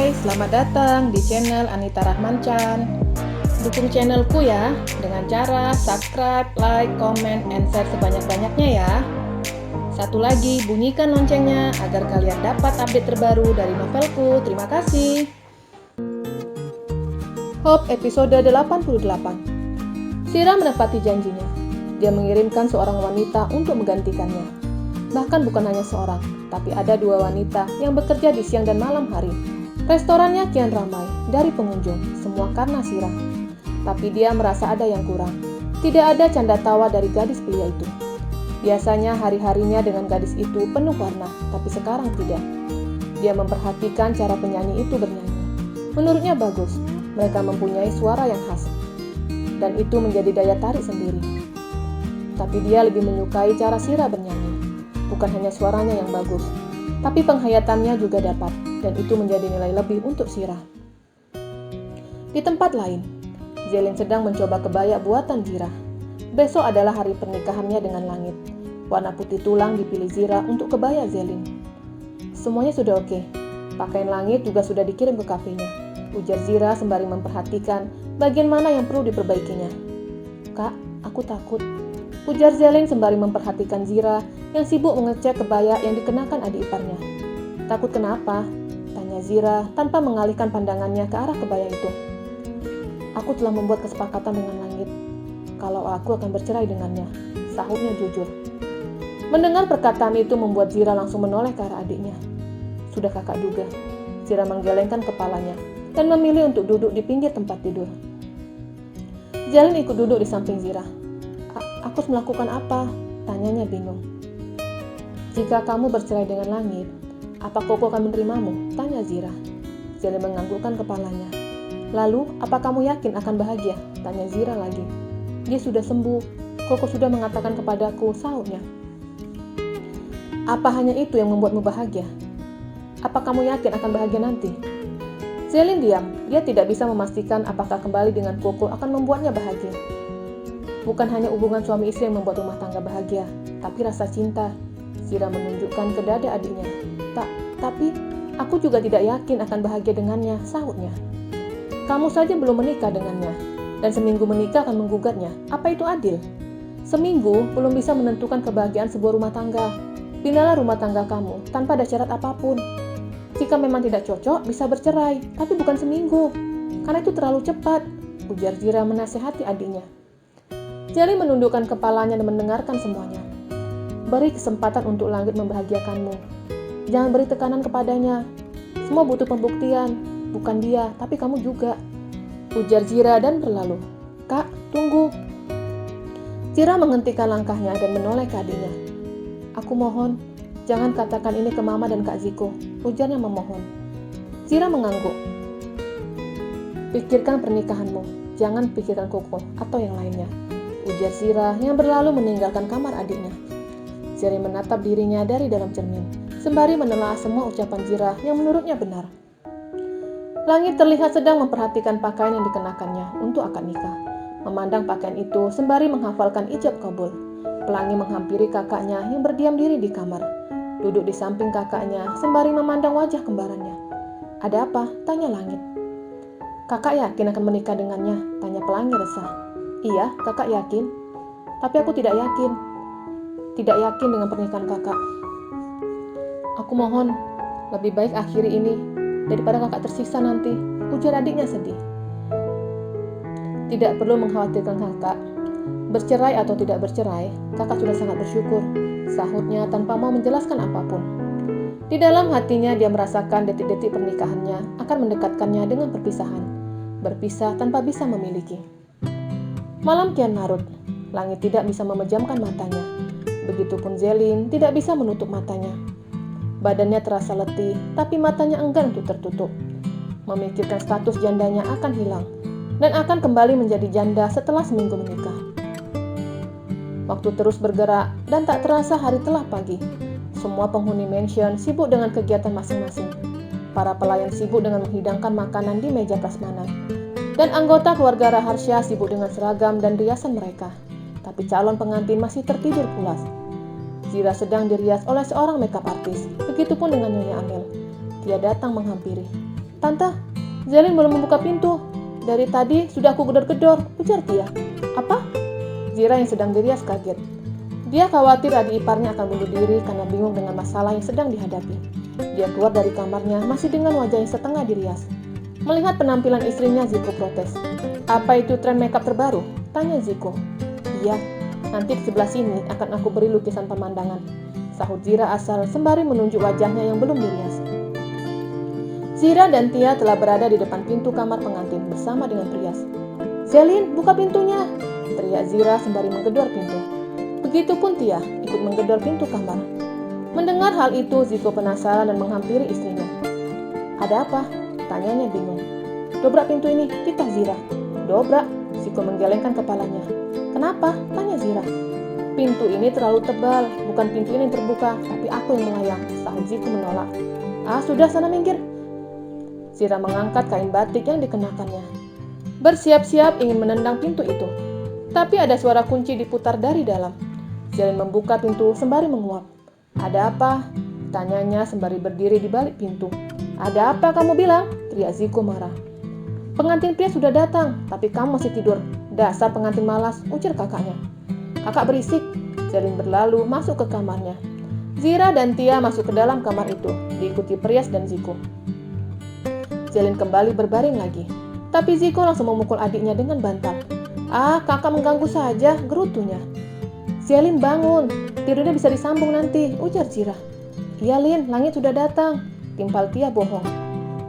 Hai, selamat datang di channel Anita Rahman Chan. Dukung channelku ya dengan cara subscribe, like, comment, and share sebanyak-banyaknya ya. Satu lagi, bunyikan loncengnya agar kalian dapat update terbaru dari novelku. Terima kasih. Hope episode 88. Sira menepati janjinya. Dia mengirimkan seorang wanita untuk menggantikannya. Bahkan bukan hanya seorang, tapi ada dua wanita yang bekerja di siang dan malam hari. Restorannya kian ramai dari pengunjung, semua karena Sira. Tapi dia merasa ada yang kurang. Tidak ada canda tawa dari gadis belia itu. Biasanya hari-harinya dengan gadis itu penuh warna, tapi sekarang tidak. Dia memperhatikan cara penyanyi itu bernyanyi. Menurutnya bagus, mereka mempunyai suara yang khas. Dan itu menjadi daya tarik sendiri. Tapi dia lebih menyukai cara Sira bernyanyi. Bukan hanya suaranya yang bagus, tapi penghayatannya juga dapat, dan itu menjadi nilai lebih untuk Sira. Di tempat lain, Zelin sedang mencoba kebaya buatan Zira. Besok adalah hari pernikahannya dengan langit. Warna putih tulang dipilih Zira untuk kebaya Zelin. Semuanya sudah oke. Pakaian langit juga sudah dikirim ke kafenya. Ujar Zira sembari memperhatikan bagian mana yang perlu diperbaikinya. Kak, aku takut. Ujar Zelin sembari memperhatikan Zira yang sibuk mengecek kebaya yang dikenakan adik iparnya. Takut kenapa? Tanya Zira tanpa mengalihkan pandangannya ke arah kebaya itu. Aku telah membuat kesepakatan dengan langit. Kalau aku akan bercerai dengannya, sahutnya jujur. Mendengar perkataan itu membuat Zira langsung menoleh ke arah adiknya. Sudah kakak duga. Zira menggelengkan kepalanya dan memilih untuk duduk di pinggir tempat tidur. Zelin ikut duduk di samping Zira. Aku harus melakukan apa? Tanyanya bingung. Jika kamu bercerai dengan langit, apa Koko akan menerimamu? Tanya Zira. Zelin menganggukkan kepalanya. Lalu, apa kamu yakin akan bahagia? Tanya Zira lagi. Dia sudah sembuh. Koko sudah mengatakan kepadaku, sahutnya. Apa hanya itu yang membuatmu bahagia? Apa kamu yakin akan bahagia nanti? Zelin diam. Dia tidak bisa memastikan apakah kembali dengan Koko akan membuatnya bahagia. Bukan hanya hubungan suami istri yang membuat rumah tangga bahagia, tapi rasa cinta. Zira menunjukkan ke dada adiknya. Tapi aku juga tidak yakin akan bahagia dengannya, sahutnya. Kamu saja belum menikah dengannya, dan seminggu menikah akan menggugatnya. Apa itu adil? Seminggu belum bisa menentukan kebahagiaan sebuah rumah tangga. Binalah rumah tangga kamu tanpa ada syarat apapun. Jika memang tidak cocok, bisa bercerai, tapi bukan seminggu. Karena itu terlalu cepat, ujar Zira menasihati adiknya. Zelin menundukkan kepalanya dan mendengarkan semuanya. Beri kesempatan untuk langit membahagiakanmu. Jangan beri tekanan kepadanya. Semua butuh pembuktian. Bukan dia, tapi kamu juga. Ujar Zira dan berlalu. Kak, tunggu. Zira menghentikan langkahnya dan menoleh ke adiknya. Aku mohon, jangan katakan ini ke Mama dan Kak Ziko. Ujarnya memohon. Zira mengangguk. Pikirkan pernikahanmu. Jangan pikirkan Koko atau yang lainnya. Ujar Zira yang berlalu meninggalkan kamar adiknya. Zelin menatap dirinya dari dalam cermin, sembari menelaah semua ucapan Zira yang menurutnya benar. Langit terlihat sedang memperhatikan pakaian yang dikenakannya untuk akad nikah. Memandang pakaian itu sembari menghafalkan ijab kabul. Pelangi menghampiri kakaknya yang berdiam diri di kamar. Duduk di samping kakaknya sembari memandang wajah kembarannya. Ada apa? Tanya Langit. Kakak yakin akan menikah dengannya? Tanya Pelangi resah. Iya, kakak yakin. Tapi aku tidak yakin. Tidak yakin dengan pernikahan kakak. Aku mohon, lebih baik akhiri ini daripada kakak tersiksa nanti. Ujar adiknya sedih. Tidak perlu mengkhawatirkan kakak. Bercerai atau tidak bercerai, kakak sudah sangat bersyukur. Sahutnya tanpa mau menjelaskan apapun. Di dalam hatinya dia merasakan detik-detik pernikahannya akan mendekatkannya dengan perpisahan. Berpisah tanpa bisa memiliki. Malam kian larut, Langit tidak bisa memejamkan matanya. Begitupun Zelin tidak bisa menutup matanya. Badannya terasa letih, tapi matanya enggan untuk tertutup. Memikirkan status jandanya akan hilang, dan akan kembali menjadi janda setelah seminggu menikah. Waktu terus bergerak, dan tak terasa hari telah pagi. Semua penghuni mansion sibuk dengan kegiatan masing-masing. Para pelayan sibuk dengan menghidangkan makanan di meja prasmanan. Dan anggota keluarga Raharsha sibuk dengan seragam dan riasan mereka. Tapi calon pengantin masih tertidur pulas. Zira sedang dirias oleh seorang makeup artist. Begitupun dengan Nyonya Amel. Dia datang menghampiri. Tante, Zelin belum membuka pintu. Dari tadi sudah aku gedor-gedor, ujar Tia. Apa? Zira yang sedang dirias kaget. Dia khawatir adik iparnya akan bunuh diri karena bingung dengan masalah yang sedang dihadapi. Dia keluar dari kamarnya masih dengan wajah yang setengah dirias. Melihat penampilan istrinya, Ziko protes. Apa itu tren makeup terbaru? Tanya Ziko. Iya, nanti di sebelah sini akan aku beri lukisan pemandangan, sahut Zira asal sembari menunjuk wajahnya yang belum dirias. Zira dan Tia telah berada di depan pintu kamar pengantin bersama dengan Prias. Zelin, buka pintunya, teriak Zira sembari menggedor pintu. Begitupun Tia ikut menggedor pintu kamar. Mendengar hal itu, Ziko penasaran dan menghampiri istrinya. Ada apa? Tanyanya bingung. Dobrak pintu ini, titah Zira. Dobrak, Ziko menggelengkan kepalanya. Kenapa? Tanya Zira. Pintu ini terlalu tebal, bukan pintu ini yang terbuka, tapi aku yang melayang, sahut Ziko menolak. Ah, sudah, sana minggir. Zira mengangkat kain batik yang dikenakannya. Bersiap-siap ingin menendang pintu itu. Tapi ada suara kunci diputar dari dalam. Zelin membuka pintu sembari menguap. Ada apa? Tanyanya sembari berdiri di balik pintu. Ada apa kamu bilang? Teriak Ziko marah. Pengantin pria sudah datang, tapi kamu masih tidur. Dasar pengantin malas, ujar kakaknya. Kakak berisik. Zelin berlalu masuk ke kamarnya. Zira dan Tia masuk ke dalam kamar itu, diikuti Prias dan Ziko. Zelin kembali berbaring lagi. Tapi Ziko langsung memukul adiknya dengan bantal. Ah, kakak mengganggu saja, gerutunya. Zelin bangun, tidurnya bisa disambung nanti, ujar Zira. Iya Lin, langit sudah datang, timpal Tia bohong.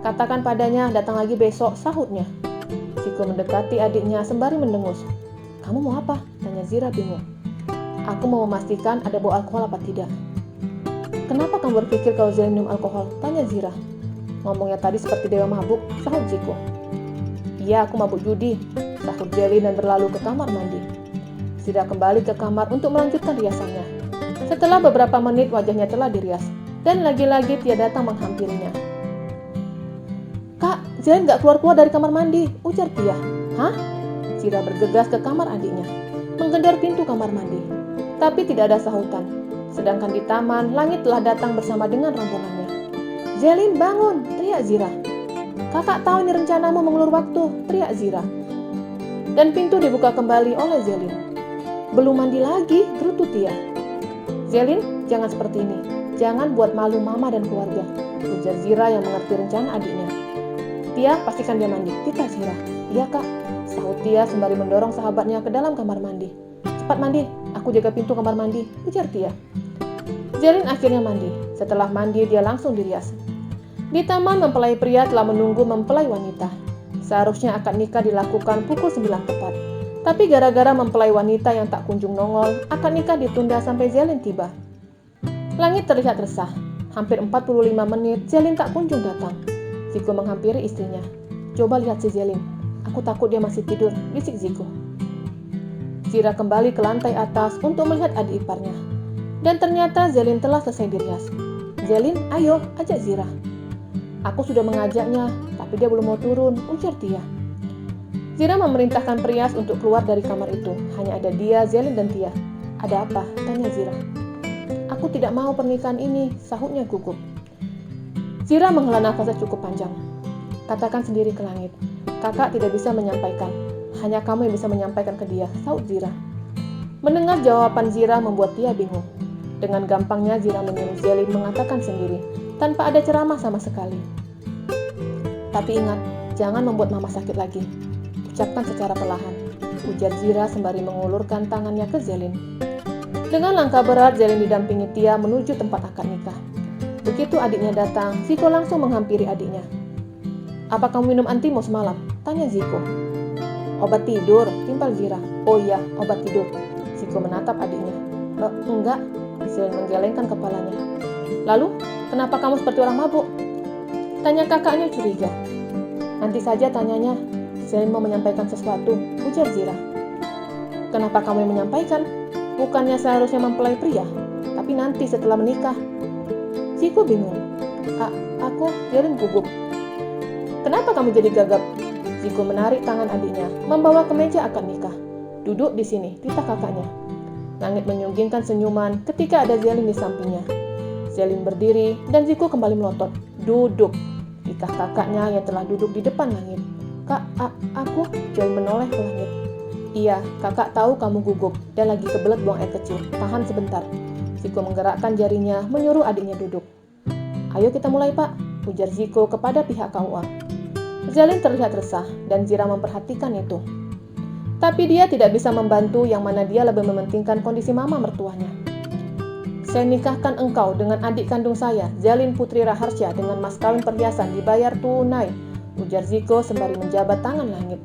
Katakan padanya datang lagi besok, sahutnya. Ziko mendekati adiknya sembari mendengus. Kamu mau apa? Tanya Zira bingung. Aku mau memastikan ada bau alkohol apa tidak. Kenapa kamu berpikir kalau Zelin minum alkohol? Tanya Zira. Ngomongnya tadi seperti dewa mabuk, sahut Ziko. Iya, aku mabuk judi, sahut Zelin dan berlalu ke kamar mandi. Zira kembali ke kamar untuk melanjutkan riasannya. Setelah beberapa menit wajahnya telah dirias, dan lagi-lagi Tia datang menghampirinya. Kak, Zelin gak keluar-keluar dari kamar mandi, ujar Tia. Hah? Zira bergegas ke kamar adiknya, menggedor pintu kamar mandi. Tapi tidak ada sahutan. Sedangkan di taman, langit telah datang bersama dengan rombongannya. Zelin bangun, teriak Zira. Kakak tahu ini rencanamu mengulur waktu, teriak Zira. Dan pintu dibuka kembali oleh Zelin. Belum mandi lagi, gerutu Tia. Zelin, jangan seperti ini. Jangan buat malu mama dan keluarga, ujar Zira yang mengerti rencana adiknya. Tia, pastikan dia mandi, titah Zira. Iya kak, sahut Tia sembari mendorong sahabatnya ke dalam kamar mandi. Cepat mandi, aku jaga pintu kamar mandi, ujar Tia. Zelin akhirnya mandi. Setelah mandi, dia langsung dirias. Di taman, mempelai pria telah menunggu mempelai wanita. Seharusnya akad nikah dilakukan pukul 9 tepat. Tapi gara-gara mempelai wanita yang tak kunjung nongol, akad nikah ditunda sampai Zelin tiba. Langit terlihat resah. Hampir 45 menit, Zelin tak kunjung datang. Ziko menghampiri istrinya. Coba lihat si Zelin. Aku takut dia masih tidur, bisik Ziko. Zira kembali ke lantai atas untuk melihat adik iparnya. Dan ternyata Zelin telah selesai dirias. Zelin, ayo, ajak Zira. Aku sudah mengajaknya, tapi dia belum mau turun, ujar Tia. Zira memerintahkan Prias untuk keluar dari kamar itu. Hanya ada dia, Zelin, dan Tia. Ada apa? Tanya Zira. Aku tidak mau pernikahan ini, sahutnya gugup. Zira menghela nafasnya cukup panjang. Katakan sendiri ke langit. Kakak tidak bisa menyampaikan. Hanya kamu yang bisa menyampaikan ke dia, sahut Zira. Mendengar jawaban Zira membuat Tia bingung. Dengan gampangnya Zira menyuruh Zelin mengatakan sendiri, tanpa ada ceramah sama sekali. Tapi ingat, jangan membuat mama sakit lagi. Ucapkan secara perlahan, ujar Zira sembari mengulurkan tangannya ke Zelin. Dengan langkah berat, Zelin didampingi Tia menuju tempat akad nikah. Begitu adiknya datang, Ziko langsung menghampiri adiknya. Apa kamu minum antimo semalam? Tanya Ziko. Obat tidur, timpal Zira. Oh iya, obat tidur. Ziko menatap adiknya. Enggak, Zelin menggelengkan kepalanya. Lalu, kenapa kamu seperti orang mabuk? Tanya kakaknya curiga. Nanti saja tanyanya. Zelin mau menyampaikan sesuatu, ujar Zira. Kenapa kamu yang menyampaikan? Bukannya seharusnya mempelai pria, tapi nanti setelah menikah. Ziko bingung. Aku, Zelin gugup. Kenapa kamu jadi gagap? Ziko menarik tangan adiknya, membawa ke meja akad nikah. Duduk di sini, titah kakaknya. Langit menyunggingkan senyuman ketika ada Zelin di sampingnya. Zelin berdiri dan Ziko kembali melotot. Duduk, nikah kakaknya yang telah duduk di depan langit. "Kak, aku?" Zelin menoleh ke langit. "Iya, kakak tahu kamu gugup dan lagi kebelet buang air kecil. Tahan sebentar." Ziko menggerakkan jarinya menyuruh adiknya duduk. "Ayo kita mulai, Pak," ujar Ziko kepada pihak KUA. Zelin terlihat resah dan Zira memperhatikan itu. Tapi dia tidak bisa membantu yang mana dia lebih mementingkan kondisi mama mertuanya. "Saya nikahkan engkau dengan adik kandung saya, Zelin Putri Raharsya, dengan mas kawin perhiasan dibayar tunai," ujar Ziko sembari menjabat tangan langit.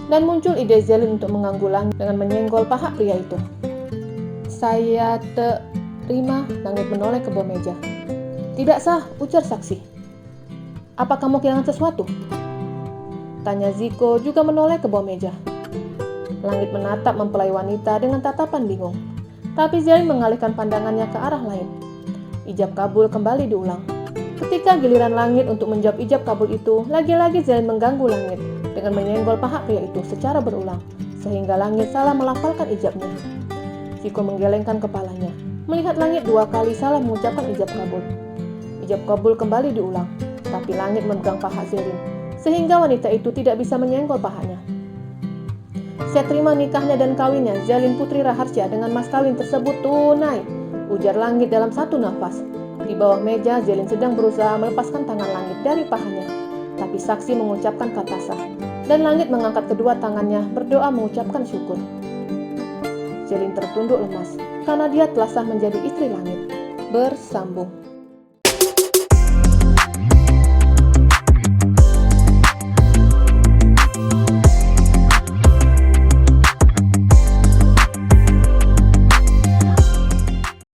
Dan muncul ide Zelin untuk mengganggu langit dengan menyenggol paha pria itu. "Saya terima," langit menoleh ke bawah meja. "Tidak sah," ujar saksi. "Apa kamu kehilangan sesuatu?" tanya Ziko juga menoleh ke bawah meja. Langit menatap mempelai wanita dengan tatapan bingung. Tapi Zelin mengalihkan pandangannya ke arah lain. Ijab kabul kembali diulang. Ketika giliran langit untuk menjawab ijab kabul itu, lagi-lagi Zelin mengganggu langit dengan menyenggol paha pria itu secara berulang, sehingga langit salah melafalkan ijabnya. Ziko menggelengkan kepalanya, melihat langit 2 kali salah mengucapkan ijab kabul. Ijab kabul kembali diulang, tapi langit memegang paha Zelin, sehingga wanita itu tidak bisa menyenggol pahanya. "Saya terima nikahnya dan kawinnya Zelin Putri Raharsya dengan mas kawin tersebut tunai," ujar langit dalam satu nafas. Di bawah meja, Zelin sedang berusaha melepaskan tangan langit dari pahanya, tapi saksi mengucapkan kata sah, dan langit mengangkat kedua tangannya berdoa mengucapkan syukur. Zelin tertunduk lemas, karena dia telah sah menjadi istri langit. Bersambung.